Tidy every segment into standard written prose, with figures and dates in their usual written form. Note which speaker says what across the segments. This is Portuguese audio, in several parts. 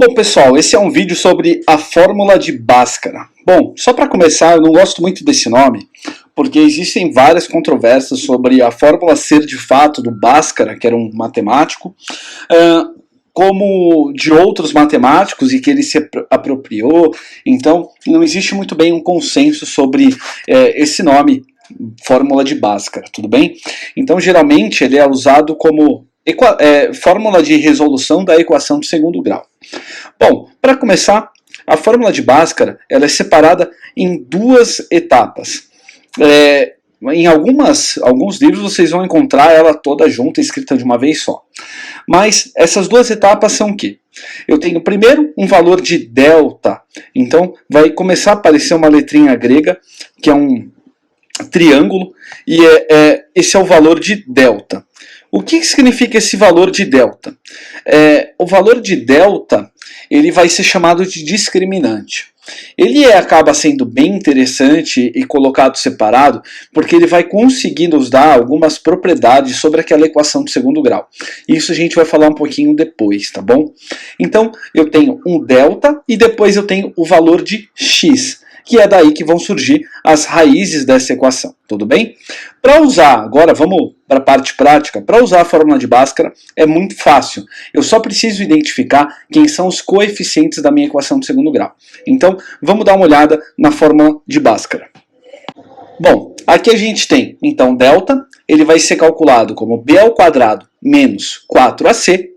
Speaker 1: Bom, pessoal, esse é um vídeo sobre a fórmula de Bhaskara. Bom, só para começar, eu não gosto muito desse nome, porque existem várias controvérsias sobre a fórmula ser de fato do Bhaskara, que era um matemático, como de outros matemáticos e que ele se apropriou. Então, não existe muito bem um consenso sobre esse nome, fórmula de Bhaskara, tudo bem? Então, geralmente, ele é usado como fórmula de resolução da equação de segundo grau. Bom, para começar, a fórmula de Bhaskara ela é separada em duas etapas. Em alguns livros vocês vão encontrar ela toda junta, escrita de uma vez só. Mas essas duas etapas são o quê? Eu tenho primeiro um valor de delta. Então vai começar a aparecer uma letrinha grega, que é um triângulo, e esse é o valor de delta. O que significa esse valor de delta? O valor de delta ele vai ser chamado de discriminante. Ele acaba sendo bem interessante e colocado separado, porque ele vai conseguir nos dar algumas propriedades sobre aquela equação de segundo grau. Isso a gente vai falar um pouquinho depois, tá bom? Então, eu tenho um delta e depois eu tenho o valor de x, que é daí que vão surgir as raízes dessa equação, tudo bem? Para usar, agora vamos para a parte prática, para usar a fórmula de Bhaskara é muito fácil. Eu só preciso identificar quem são os coeficientes da minha equação de segundo grau. Então, vamos dar uma olhada na fórmula de Bhaskara. Bom, aqui a gente tem, então, delta, ele vai ser calculado como b ao quadrado menos 4ac,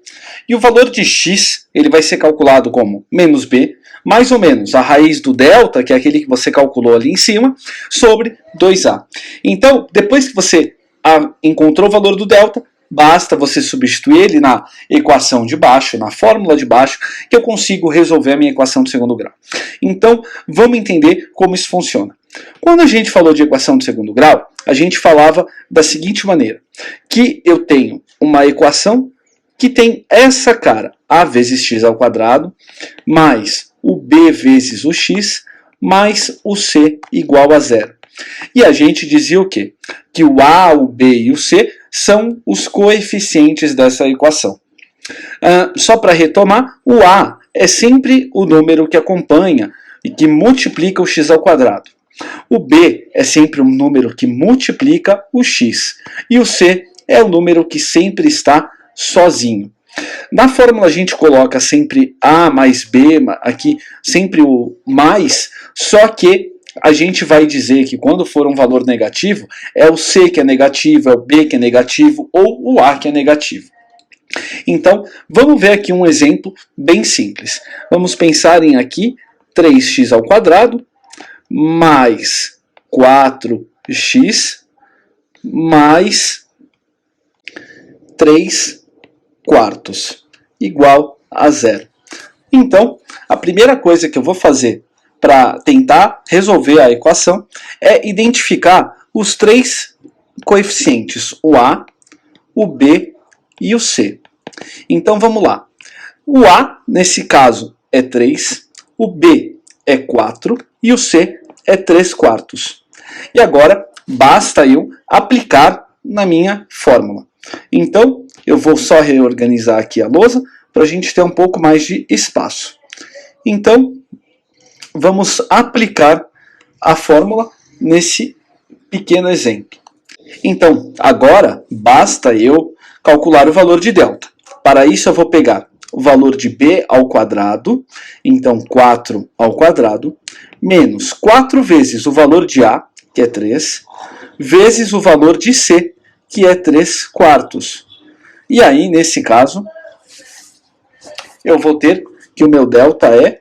Speaker 1: e o valor de x, ele vai ser calculado como menos b, mais ou menos a raiz do delta, que é aquele que você calculou ali em cima, sobre 2a. Então, depois que você encontrou o valor do delta, basta você substituir ele na equação de baixo, na fórmula de baixo, que eu consigo resolver a minha equação de segundo grau. Então, vamos entender como isso funciona. Quando a gente falou de equação de segundo grau, a gente falava da seguinte maneira, que eu tenho uma equação que tem essa cara, a vezes x ao quadrado, mais o b vezes o x, mais o c igual a zero. E a gente dizia o quê? Que o a, o b e o c são os coeficientes dessa equação. Só para retomar, o a é sempre o número que acompanha e que multiplica o x ao quadrado. O b é sempre um número que multiplica o x. E o c é o número que sempre está sozinho. Na fórmula a gente coloca sempre a mais b, aqui sempre o mais, só que a gente vai dizer que quando for um valor negativo, é o c que é negativo, é o b que é negativo, ou o a que é negativo. Então, vamos ver aqui um exemplo bem simples. Vamos pensar em aqui 3x ao quadrado mais 4x mais 3 quartos igual a zero. Então, a primeira coisa que eu vou fazer para tentar resolver a equação é identificar os três coeficientes, o a, o b e o c. Então, vamos lá. O a, nesse caso, é 3, o b é 4 e o c é 3 quartos. E agora, basta eu aplicar na minha fórmula. Então, eu vou só reorganizar aqui a lousa para a gente ter um pouco mais de espaço. Então, vamos aplicar a fórmula nesse pequeno exemplo. Então, agora, basta eu calcular o valor de delta. Para isso, eu vou pegar o valor de b ao quadrado, então 4 ao quadrado, menos 4 vezes o valor de a, que é 3, vezes o valor de c, que é 3 quartos. E aí, nesse caso, eu vou ter que o meu delta é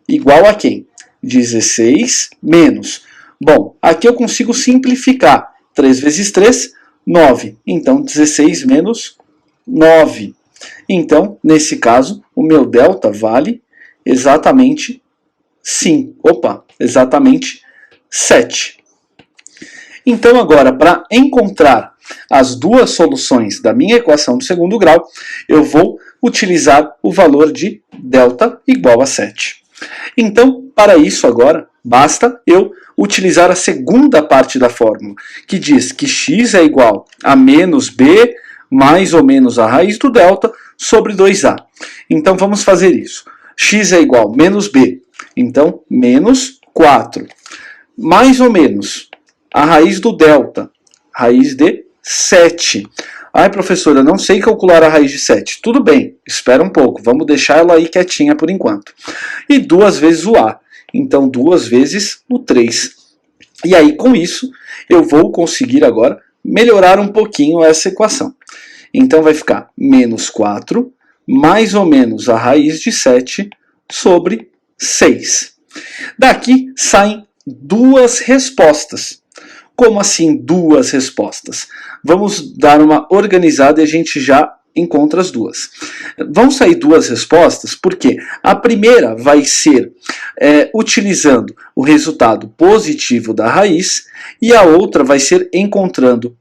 Speaker 1: igual a quem? 16 menos. Bom, aqui eu consigo simplificar. 3 vezes 3, 9. Então, 16 menos 9. Então, nesse caso, o meu delta vale exatamente 5. Exatamente 7. Então, agora, para encontrar as duas soluções da minha equação de segundo grau, eu vou utilizar o valor de delta igual a 7. Então, para isso agora, basta eu utilizar a segunda parte da fórmula, que diz que x é igual a menos b mais ou menos a raiz do delta sobre 2a. Então, vamos fazer isso. x é igual a menos b. Então, menos 4. Mais ou menos a raiz do delta, raiz de 7. Ai, professor, eu não sei calcular a raiz de 7. Tudo bem, espera um pouco, vamos deixar ela aí quietinha por enquanto. E 2 vezes o a, então 2 vezes o 3. E aí, com isso, eu vou conseguir agora melhorar um pouquinho essa equação. Então vai ficar menos 4, mais ou menos a raiz de 7 sobre 6. Daqui saem duas respostas. Como assim duas respostas? Vamos dar uma organizada e a gente já encontra as duas. Vão sair duas respostas porque a primeira vai ser utilizando o resultado positivo da raiz e a outra vai ser encontrando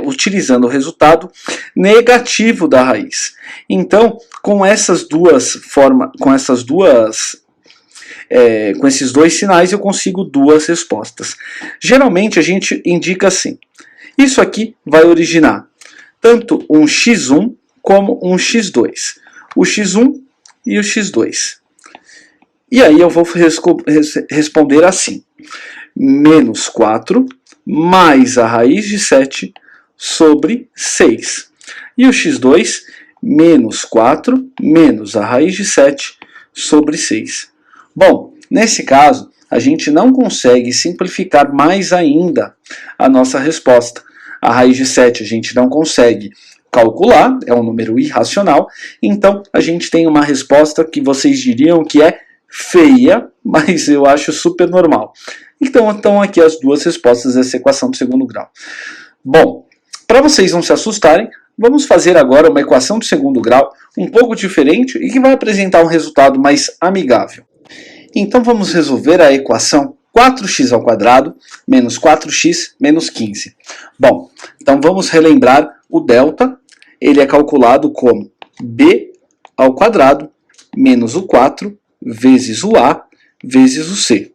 Speaker 1: utilizando o resultado negativo da raiz. Então, com essas duas formas, com esses dois sinais eu consigo duas respostas. Geralmente a gente indica assim: isso aqui vai originar tanto um x1 como um x2. O x1 e o x2. E aí eu vou responder assim: menos 4 mais a raiz de 7 sobre 6. E o x2, menos 4 menos a raiz de 7 sobre 6. Bom, nesse caso, a gente não consegue simplificar mais ainda a nossa resposta. A raiz de 7 a gente não consegue calcular, é um número irracional, então a gente tem uma resposta que vocês diriam que é feia, mas eu acho super normal. Então estão aqui as duas respostas dessa equação do segundo grau. Bom, para vocês não se assustarem, vamos fazer agora uma equação do segundo grau um pouco diferente e que vai apresentar um resultado mais amigável. Então vamos resolver a equação 4x² menos 4x menos 15. Bom, então vamos relembrar o delta. Ele é calculado como b² menos o 4 vezes o a vezes o c.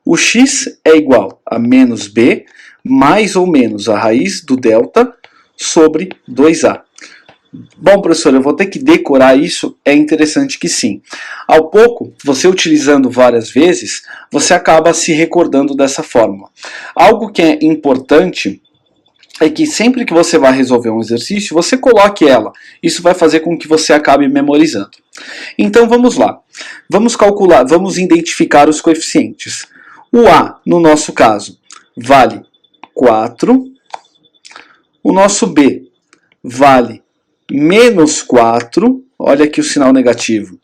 Speaker 1: O x é igual a menos b mais ou menos a raiz do delta sobre 2a. Bom, professor, eu vou ter que decorar isso? É interessante que sim. Ao pouco, você utilizando várias vezes, você acaba se recordando dessa fórmula. Algo que é importante é que sempre que você vai resolver um exercício, você coloque ela. Isso vai fazer com que você acabe memorizando. Então vamos lá. Vamos calcular, vamos identificar os coeficientes. O a, no nosso caso, vale 4. O nosso b vale menos 4, olha aqui o sinal negativo,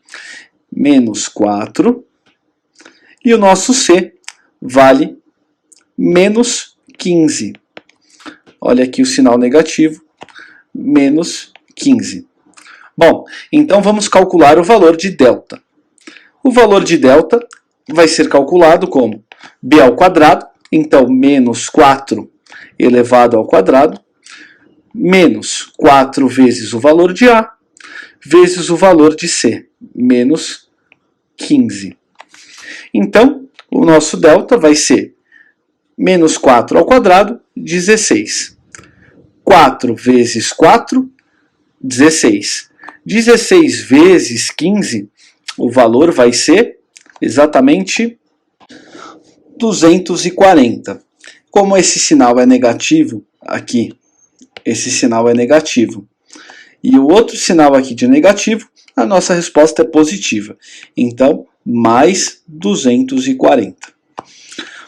Speaker 1: menos 4, e o nosso C vale menos 15. Olha aqui o sinal negativo, menos 15. Bom, então vamos calcular o valor de delta. O valor de delta vai ser calculado como b², então menos 4 elevado ao quadrado, menos 4 vezes o valor de A, vezes o valor de C, menos 15. Então, o nosso delta vai ser menos 4², 16. 4 vezes 4, 16. 16 vezes 15, o valor vai ser exatamente 240. Como esse sinal é negativo aqui, esse sinal é negativo. E o outro sinal aqui de negativo, a nossa resposta é positiva. Então, mais 240.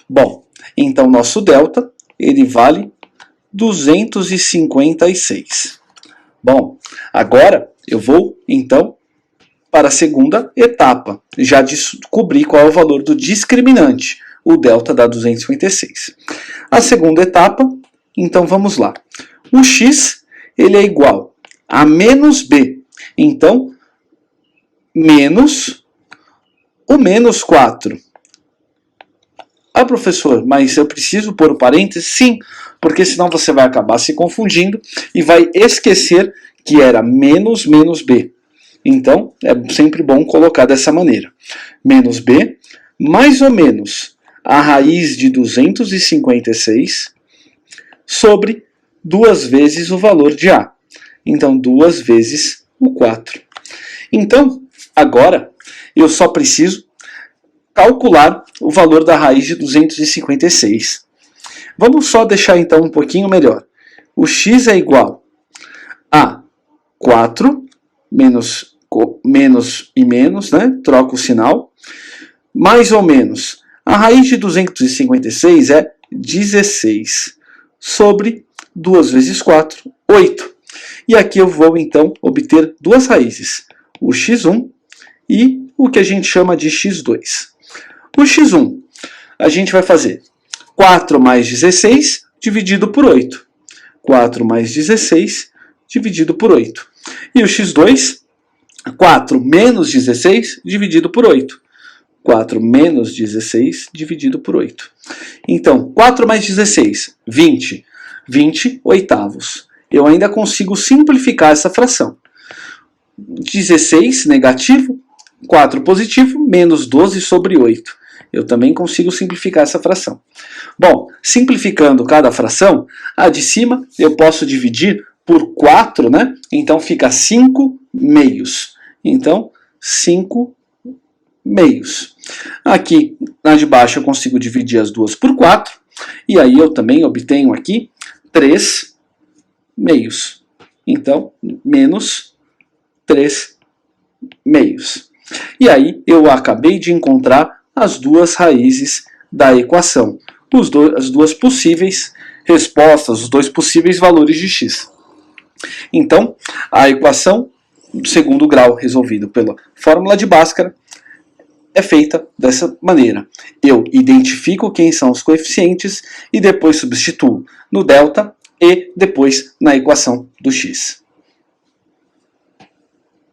Speaker 1: Bom, então nosso delta, ele vale 256. Bom, agora eu vou, então, para a segunda etapa. Já descobri qual é o valor do discriminante. O delta dá 256. A segunda etapa, então vamos lá. O x, ele é igual a menos b. Então, menos o menos 4. Ah, professor, mas eu preciso pôr o parênteses? Sim, porque senão você vai acabar se confundindo e vai esquecer que era menos b. Então, é sempre bom colocar dessa maneira. Menos b, mais ou menos a raiz de 256 sobre 2 vezes o valor de A. Então, 2 vezes o 4. Então, agora, eu só preciso calcular o valor da raiz de 256. Vamos só deixar então um pouquinho melhor. O x é igual a 4 menos e menos, né? Troca o sinal, mais ou menos. A raiz de 256 é 16 sobre 2 vezes 4, 8. E aqui eu vou então obter duas raízes, o x1 e o que a gente chama de x2. O x1, a gente vai fazer 4 mais 16 dividido por 8. 4 mais 16 dividido por 8. E o x2, 4 menos 16 dividido por 8. 4 menos 16 dividido por 8. Então, 4 mais 16, 20. 20 oitavos. Eu ainda consigo simplificar essa fração. 16 negativo, 4 positivo, menos 12 sobre 8. Eu também consigo simplificar essa fração. Bom, simplificando cada fração, a de cima eu posso dividir por 4, né? Então fica 5 meios. Então, 5 meios. Aqui, na de baixo, eu consigo dividir as duas por 4. E aí eu também obtenho aqui 3 meios. Então, menos 3 meios. E aí eu acabei de encontrar as duas raízes da equação. As duas possíveis respostas, os dois possíveis valores de x. Então, a equação do segundo grau resolvido pela fórmula de Bhaskara é feita dessa maneira. Eu identifico quem são os coeficientes e depois substituo no delta e depois na equação do x.